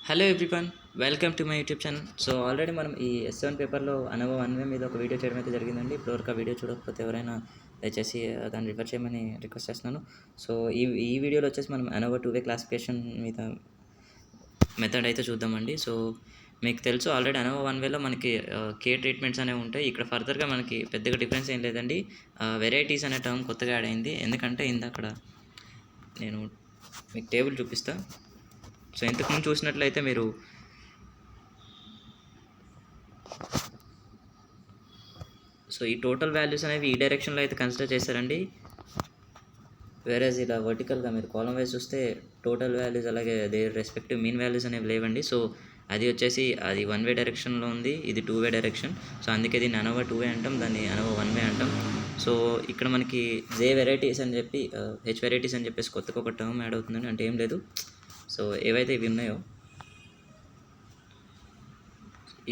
Hello everyone, welcome to my YouTube channel. So already మనం ఈ S7 పేపర్లో అనవ 1 మీద ఒక వీడియో చేయడం అయితే జరిగిందండి. ఇప్పటివరకు ఆ వీడియో చూడకపోతే ఎవరైనా దయచేసి దాన్ని రిఫర్ చేయమని రిక్వెస్ట్ చేస్తున్నాను. సో ఈ వీడియోలో వచ్చేసి మనం అనవ 2 క్లాసిఫికేషన్ మీద మెథడ్ అయితే చూద్దామండి. సో మీకు తెలుసు ఆల్రెడీ అనవ 1 మనకి కే ట్రీట్మెంట్స్ అనేవి ఉంటాయి. ఇక్కడ ఫర్దర్గా మనకి పెద్దగా డిఫరెన్స్ ఏం లేదండి. వెరైటీస్ అనే టర్మ్ కొత్తగా యాడ్ అయింది. ఎందుకంటే ఇందక్కడ నేను మీకు టేబుల్ చూపిస్తా. సో ఇంతకుముందు చూసినట్లయితే మీరు ఈ టోటల్ వాల్యూస్ అనేవి ఈ డైరెక్షన్లో అయితే కన్సిడర్ చేశారండి. వేరేజ్ ఇలా వర్టికల్గా మీరు కాలం వైజ్ చూస్తే టోటల్ వాల్యూస్ అలాగే దేర్ రెస్పెక్టివ్ మీన్ వాల్యూస్ అనేవి లేవండి. సో అది వచ్చేసి అది 1 వే డైరెక్షన్లో ఉంది, ఇది 2 వే డైరెక్షన్. సో అందుకే దీన్ని అనవ 2 వే అంటాం, దాన్ని అనవ 1 వే అంటాం. సో ఇక్కడ మనకి జే వెరైటీస్ అని చెప్పి హెచ్ వెరైటీస్ అని చెప్పేసి కొత్తగా ఒక టర్మ్ యాడ్ అవుతుందండి. అంటే ఏం లేదు, సో ఏవైతే ఇవి ఉన్నాయో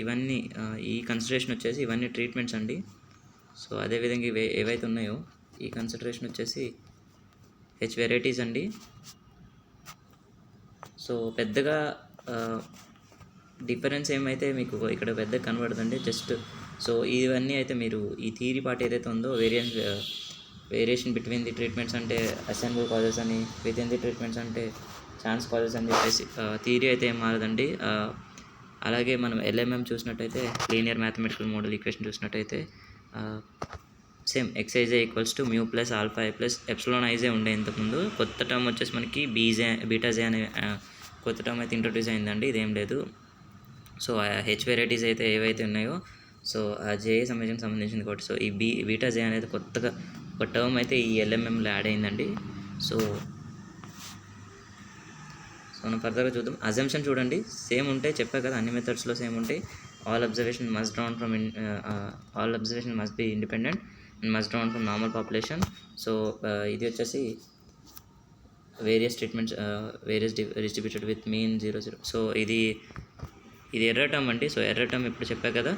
ఇవన్నీ ఈ కన్సిడరేషన్ వచ్చేసి ఇవన్నీ ట్రీట్మెంట్స్ అండి. సో అదేవిధంగా ఏవైతే ఉన్నాయో ఈ కన్సిడరేషన్ వచ్చేసి హెచ్ వెరైటీస్ అండి. సో పెద్దగా డిఫరెన్స్ ఏమైతే మీకు ఇక్కడ పెద్దగా కనబడుతుంది జస్ట్. సో ఇవన్నీ అయితే మీరు ఈ థియరీ పార్ట్ ఏదైతే ఉందో వేరియేషన్ బిట్వీన్ ది ట్రీట్మెంట్స్ అంటే అసెంబుల్ కాజెస్ అని, విత్ ఇన్ ది ట్రీట్మెంట్స్ అంటే ఛాన్స్ కాజెస్ అని చెప్పేసి థియరీ అయితే ఏం మారదండి. అలాగే మనం LMM చూసినట్టయితే లీనియర్ మ్యాథమెటికల్ మోడల్ ఈక్వేషన్ చూసినట్టయితే same X I J equals to mu plus alpha I plus epsilon I J ఉండే ఇంతకుముందు. కొత్త టర్మ్ వచ్చేసి మనకి బీటాజే అనే కొత్త టర్మ్ అయితే ఇంట్రొడ్యూస్ అయిందండి. ఇదేం లేదు. సో హెచ్ వెరైటీస్ అయితే ఏవైతే ఉన్నాయో సో ఆ జే సమ్మేషన్కి సంబంధించింది కాబట్టి సో ఈ బీటాజే అనేది కొత్తగా ఒక టర్మ్ అయితే ఈ LMMలో యాడ్ అయిందండి. సో మనం ఫర్దర్గా చూద్దాం. అజంప్షన్ చూడండి, సేమ్ ఉంటాయి, చెప్పా కదా అన్ని మెథడ్స్లో సేమ్ ఉంటాయి. All observation must be independent and must drawn from normal population. So ఇది వచ్చేసి various treatments distributed with mean 0, 0. So ఇది ఎర్రర్ టర్మ్ అండి. సో ఎర్రర్ టర్మ్ ఇప్పుడు చెప్పా కదా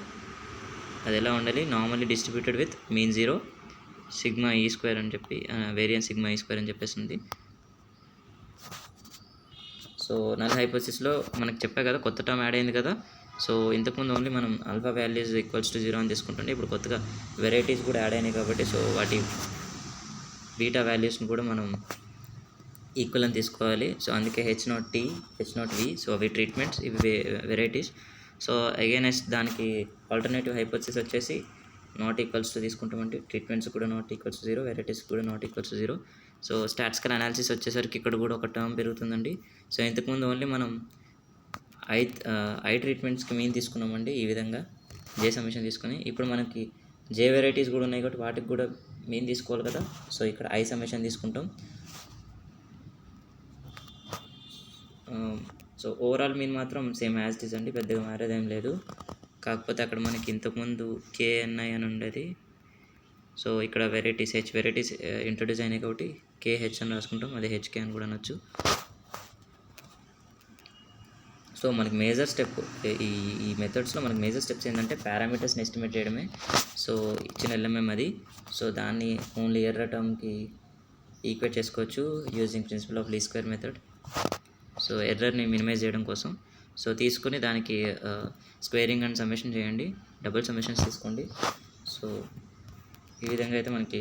అది ఎలా ఉండాలి, normally distributed with mean 0, sigma ఈ స్క్వేర్ అని చెప్పి వేరియన్స్ సిగ్మా ఈ స్క్వేర్ అని చెప్పేసి ఉంది. సో నల్ హైపోథిసిస్లో మనకు చెప్పా కదా కొత్త టర్మ్ యాడ్ అయింది కదా. సో ఇంతకుముందు ఓన్లీ మనం ఆల్ఫా వాల్యూస్ ఈక్వల్స్ టు 0 అని తీసుకుంటుంటే ఇప్పుడు కొత్తగా వెరైటీస్ కూడా యాడ్ అయినాయి కాబట్టి సో వాటి బీటా వాల్యూస్ని కూడా మనం ఈక్వల్ అని తీసుకోవాలి. సో అందుకే H0T, H0V. సో అవి ట్రీట్మెంట్స్, ఇవి వెరైటీస్. సో అగైనెస్ట్ దానికి ఆల్టర్నేటివ్ హైపోథిసిస్ వచ్చేసి నాట్ ఈక్వల్స్ టు తీసుకుంటామంటే ట్రీట్మెంట్స్ కూడా నాట్ ఈక్వల్స్ టు 0, వెరైటీస్ కూడా not equals to 0. So statistical analysis వచ్చేసరికి ఇక్కడ కూడా ఒక టర్మ్ పెరుగుతుందండి. సో ఇంతకుముందు ఓన్లీ మనం ఐ ట్రీట్మెంట్స్కి మీన్ తీసుకున్నామండి ఈ విధంగా జే సమ్మేషన్ తీసుకుని. ఇప్పుడు మనకి జే వెరైటీస్ కూడా ఉన్నాయి కాబట్టి వాటికి కూడా మీన్ తీసుకోవాలి కదా. సో ఇక్కడ ఐ సమ్మేషన్ తీసుకుంటాం. సో ఓవరాల్ మీన్ మాత్రం సేమ్ యాజ్ ఇట్ ఈస్ అండి, పెద్దగా మారేదేం లేదు. కాకపోతే అక్కడ మనకి ఇంతకుముందు KNI అని ఉండేది. సో ఇక్కడ హెచ్ వెరైటీస్ ఇంట్రొడ్యూస్ అయినాయి కాబట్టి KH అని రాసుకుంటాం, అదే HK అని కూడా అనొచ్చు. సో మనకి మేజర్ స్టెప్ ఈ మెథడ్స్లో మనకి మేజర్ స్టెప్స్ ఏంటంటే పారామీటర్స్ని ఎస్టిమేట్ చేయడమే. సో ఇచ్చిన LMM అది. సో దాన్ని ఓన్లీ ఎర్ర టర్మ్కి ఈక్వేట్ చేసుకోవచ్చు using principle of least square method. So ఎర్రర్ని మినిమైజ్ చేయడం కోసం సో తీసుకుని దానికి స్క్వేరింగ్ అండ్ సమ్మేషన్ చేయండి, డబుల్ సమ్మేషన్స్ తీసుకోండి. సో ఈ విధంగా అయితే మనకి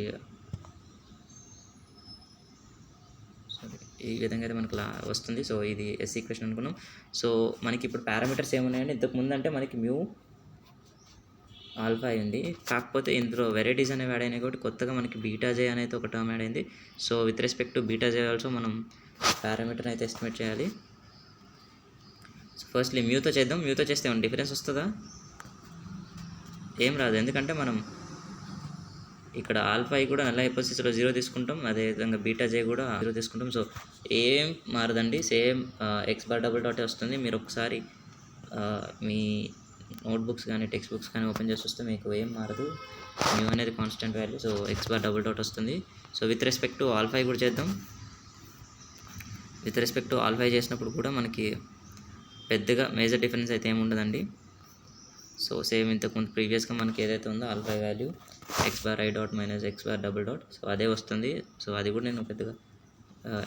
వస్తుంది. సో ఇది ఎస్ ఈక్వేషన్ అనుకున్నాం. సో మనకి ఇప్పుడు పారామీటర్స్ ఏమున్నాయండి, ఇంతకు ముందు అంటే మనకి మ్యూ ఆల్ఫా అయింది, కాకపోతే ఇందులో వెరైటీస్ అనేవి యాడ్ అయినాయి కాబట్టి కొత్తగా మనకి బీటాజే అనేది ఒక టర్మ్ యాడ్ అయింది. So with respect to beta J also మనం పారామీటర్ అయితే ఎస్టిమేట్ చేయాలి. సో ఫస్ట్లీ మ్యూతో చేద్దాం. మ్యూతో చేస్తే ఏమైనా డిఫరెన్స్ వస్తుందా? ఏం రాదు, ఎందుకంటే మనం ఇక్కడ ఆల్ఫా కూడా నల్ హైపోథిసిస్లో 0 తీసుకుంటాం, అదేవిధంగా బీటాజే కూడా 0 తీసుకుంటాం. సో ఏం మారదండి, same X bar double dot వస్తుంది. మీరు ఒకసారి మీ నోట్బుక్స్ కానీ టెక్స్ట్ బుక్స్ కానీ ఓపెన్ చేసి వస్తే మీకు ఏం మారదు, న్యూ అనేది constant value. So X bar double dot వస్తుంది. So with respect to alpha కూడా చేద్దాం. విత్ రెస్పెక్ట్ టు ఆల్ఫా చేసినప్పుడు కూడా మనకి పెద్దగా మేజర్ డిఫరెన్స్ అయితే ఏముండదండి. సో సేమ్ ఇంతకుముందు ప్రీవియస్గా మనకి ఏదైతే ఉందో alpha value X bar i dot minus X bar double dot, so అదే వస్తుంది. సో అది కూడా నేను పెద్దగా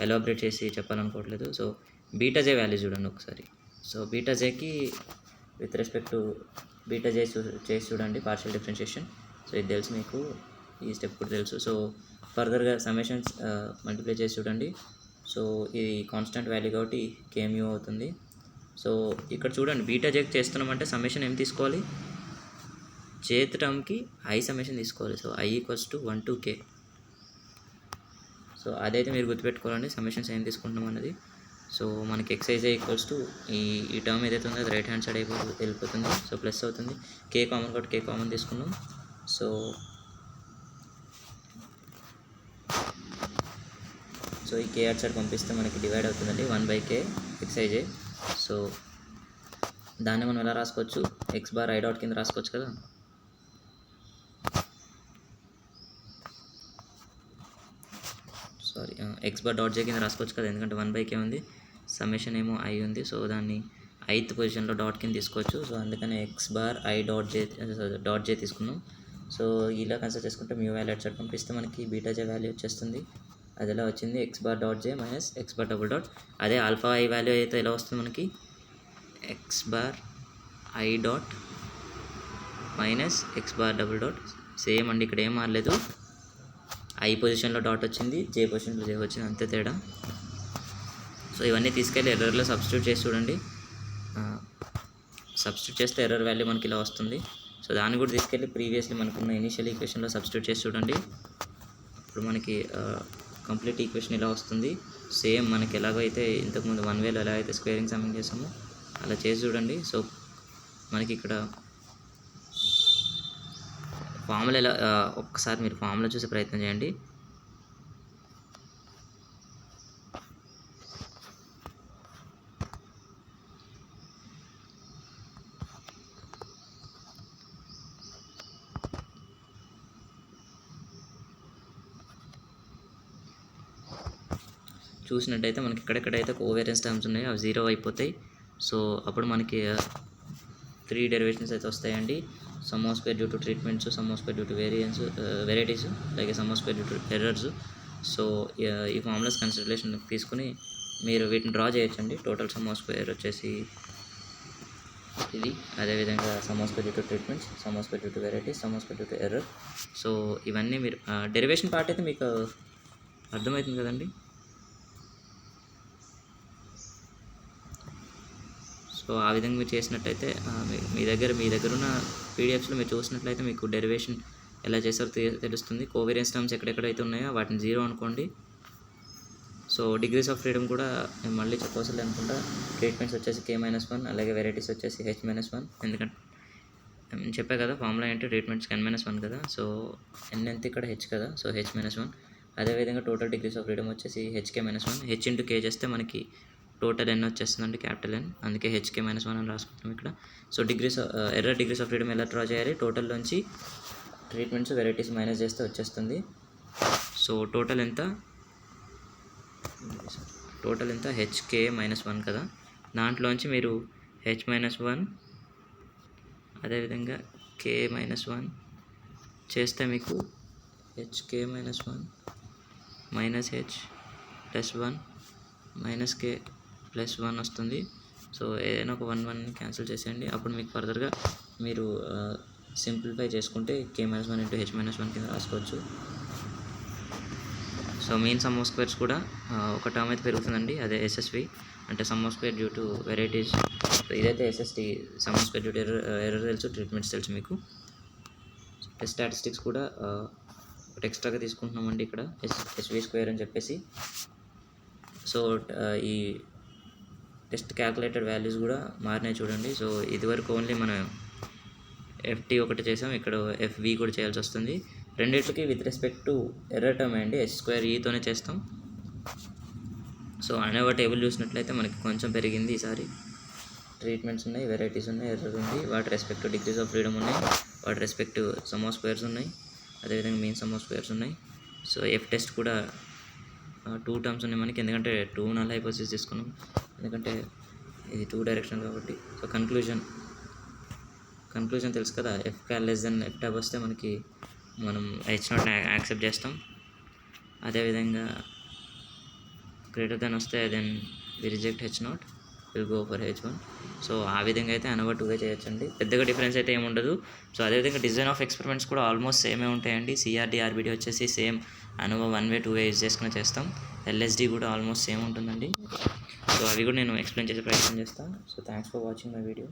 ఎలాబరేట్ చేసి చెప్పాలనుకోవట్లేదు. సో బీటాజే వాల్యూ చూడండి ఒకసారి. సో బీటా జేకి with respect to beta j చేసి చూడండి పార్షియల్ డిఫరెన్షియేషన్. సో ఇది తెలుసు మీకు, ఈ స్టెప్ కూడా తెలుసు. సో ఫర్దర్గా సమ్మేషన్స్ మల్టిప్లై చేసి చూడండి. సో ఇది కాన్స్టెంట్ వాల్యూ కాబట్టి కేమ్యూ అవుతుంది. సో ఇక్కడ చూడండి బీటా జేకి చేస్తున్నామంటే సమ్మేషన్ ఏం తీసుకోవాలి, జేత్ టర్మ్కి ఐ సమ్మేషన్ తీసుకోవాలి. So I equals to 1 to k. So అదైతే మీరు గుర్తుపెట్టుకోవాలండి సమ్మేషన్స్ ఏం తీసుకుంటున్నాం అన్నది. సో మనకి ఎక్సైజ్ ఈక్వల్స్ టు ఈ టర్మ్ ఏదైతే ఉందో అది రైట్ హ్యాండ్ సైడ్ వెళ్ళిపోతుంది. సో ప్లస్ అవుతుంది, కే కామన్ కాబట్టి కే కామన్ తీసుకున్నాం. సో ఈ కే అట్ సైడ్ పంపిస్తే మనకి డివైడ్ అవుతుందండి 1/k ఎక్సైజ్. సో దాన్ని మనం ఎలా రాసుకోవచ్చు, ఎక్స్ బార్ ఐ డాట్ కింద రాసుకోవచ్చు కదా. సారీ, ఎక్స్ బార్ డాట్ జే కింద రాసుకోవచ్చు కదా, ఎందుకంటే 1/k ఉంది, సమ్మేషన్ ఏమో ఐ ఉంది. సో దాన్ని ఐత్ పొజిషన్లో డాట్ కింద తీసుకోవచ్చు. సో అందుకని X bar i dot j తీసుకున్నాం. సో ఇలా కన్సిడర్ చేసుకుంటే మ్యూ వాల్యూ అట్ సైడ్ పంపిస్తే మనకి బీటా జే వాల్యూ వచ్చేస్తుంది. అది ఎలా వచ్చింది, x bar dot j minus x bar double dot. అదే ఆల్ఫా ఐ వాల్యూ అయితే ఎలా వస్తుంది మనకి, x bar i dot minus x bar double dot. Same అండి, ఇక్కడ ఏం మారలేదు, ఐ పొజిషన్లో డాట్ వచ్చింది, జే పొజిషన్లో జే వచ్చింది, అంతే తేడా. సో ఇవన్నీ తీసుకెళ్ళి ఎర్రర్లో సబ్స్టిట్యూట్ చేసి చూడండి. సబ్స్టిట్యూట్ చేస్తే ఎర్రర్ వాల్యూ మనకి ఇలా వస్తుంది. సో దాన్ని కూడా తీసుకెళ్ళి ప్రీవియస్లీ మనకున్న ఇనిషియల్ ఈక్వేషన్లో సబ్స్టిట్యూట్ చేసి చూడండి. ఇప్పుడు మనకి కంప్లీట్ ఈక్వేషన్ ఇలా వస్తుంది. సేమ్ మనకి ఎలాగో అయితే ఇంతకుముందు 1 వేలో ఎలా అయితే స్క్వేరింగ్ సమ్మింగ్ చేసామో అలా చేసి చూడండి. సో మనకి ఇక్కడ ఫార్ములా ఎలా, ఒక్కసారి మీరు ఫార్ములా చూసే ప్రయత్నం చేయండి. చూసినట్టయితే మనకి ఎక్కడెక్కడైతే కోవేరియన్స్ టర్మ్స్ ఉన్నాయో అవి 0 అయిపోతాయి. సో అప్పుడు మనకి 3 డెరివేషన్స్ అయితే వస్తాయండి. Sum of square due to treatments, sum of square due to varieties, అలాగే sum of square due to errors. So ఈ ఫార్ములాస్ కన్సిడరేషన్ తీసుకుని మీరు వీటిని డ్రా చేయొచ్చండి. టోటల్ సమ్ ఆఫ్ స్క్వేర్ వచ్చేసి ఇది, అదేవిధంగా some of square due to treatments, sum of square due to varieties, some of square due to error. So ఇవన్నీ మీరు డెరివేషన్ పార్ట్ అయితే మీకు అర్థమవుతుంది కదండి. సో ఆ విధంగా మీరు చేసినట్టయితే మీ దగ్గర ఉన్న పీడిఎఫ్స్లో మీరు చూసినట్లయితే మీకు డెరివేషన్ ఎలా చేస్తారో తెలుస్తుంది. కోవేరియన్స్ టర్మ్స్ ఎక్కడెక్కడైతే ఉన్నాయో వాటిని 0 అనుకోండి. సో డిగ్రీస్ ఆఫ్ ఫ్రీడమ్ కూడా నేను మళ్ళీ చెప్పవసరం అనుకుంటా. ట్రీట్మెంట్స్ వచ్చేసి k-1, అలాగే వెరైటీస్ వచ్చేసి h-1. ఎందుకంటే నేను చెప్పా కదా ఫార్ములా ఏంటి, ట్రీట్మెంట్స్ n-1 కదా. సో n ఎంత ఇక్కడ h కదా, సో h-1. అదేవిధంగా టోటల్ డిగ్రీస్ ఆఫ్ ఫ్రీడమ్ వచ్చేసి hk-1. h ఇంటూ k చేస్తే మనకి టోటల్ n వచ్చేస్తుందండి, క్యాపిటల్ N. అందుకే hk-1 అని రాసుకుంటాం ఇక్కడ. So error degrees of freedom ఎలా డ్రా చేయాలి, టోటల్లోంచి ట్రీట్మెంట్స్ వెరైటీస్ మైనస్ చేస్తే వచ్చేస్తుంది. సో టోటల్ ఎంత hk-1 కదా, దాంట్లోంచి మీరు h-1 అదేవిధంగా k-1 చేస్తే మీకు hk-1 minus h plus 1 minus k plus 1 వస్తుంది. సో ఏదైనా ఒక 1 క్యాన్సిల్ చేసేయండి. అప్పుడు మీకు ఫర్దర్గా మీరు సింప్లిఫై చేసుకుంటే k-1 ఇంటూ h-1 కింద రాసుకోవచ్చు. So main sum of squares కూడా ఒక టర్మ్ అయితే పెరుగుతుందండి, అదే ఎస్ఎస్వి అంటే sum of square due to varieties. So ఇదైతే SST sum of square due to error తెలుసు, ట్రీట్మెంట్స్ తెలుసు మీకు. టెస్ట్ స్టాటిస్టిక్స్ కూడా ఒకటి ఎక్స్ట్రాగా తీసుకుంటున్నామండి ఇక్కడ, ఎస్వి స్క్వేర్ అని చెప్పేసి. సో ఈ టెస్ట్ క్యాల్కులేటెడ్ వాల్యూస్ కూడా మారినాయి చూడండి. సో ఇదివరకు ఓన్లీ మనం ఎఫ్టీ ఒకటి చేసాం, ఇక్కడ ఎఫ్వి కూడా చేయాల్సి వస్తుంది. రెండింటికి with respect to error term అండి h²e చేస్తాం. సో అనేవ టేబుల్ చూసినట్లయితే మనకి కొంచెం పెరిగింది ఈసారి. ట్రీట్మెంట్స్ ఉన్నాయి, వెరైటీస్ ఉన్నాయి, ఎర్రర్ ఉంది, వాటి respect to degrees of freedom ఉన్నాయి, వాటి respect to some of squares ఉన్నాయి, అదేవిధంగా మెయిన్ సమ్ ఆఫ్ స్క్వేర్స్ ఉన్నాయి. సో ఎఫ్ టెస్ట్ కూడా 2 టర్మ్స్ ఉన్నాయి మనకి, ఎందుకంటే 2 నల్ హైపోథిసిస్ తీసుకున్నాం, ఎందుకంటే ఇది 2 డైరెక్షన్ కాబట్టి. సో కన్క్లూజన్ తెలుసు కదా, F cal less than F tab వస్తే మనకి మనం h0 యాక్సెప్ట్ చేస్తాం. అదేవిధంగా గ్రేటర్ దెన్ వస్తే then we reject h0. Will go for H1. So ఆ విధంగా అయితే ANOVA 2 చేయొచ్చండి. పెద్దగా డిఫరెన్స్ అయితే ఏముండదు. సో అదేవిధంగా డిజైన్ ఆఫ్ ఎక్స్పెరిమెంట్స్ కూడా ఆల్మోస్ట్ సేమే ఉంటాయండి. CRD, RBD వచ్చేసి same ANOVA 1 way 2 way use చేసుకుని చేస్తాం. LSD కూడా ఆల్మోస్ట్ సేమ్ ఉంటుందండి. సో అవి కూడా నేను ఎక్స్ప్లెయిన్ చేసే ప్రయత్నం చేస్తాను. So thanks for watching my video.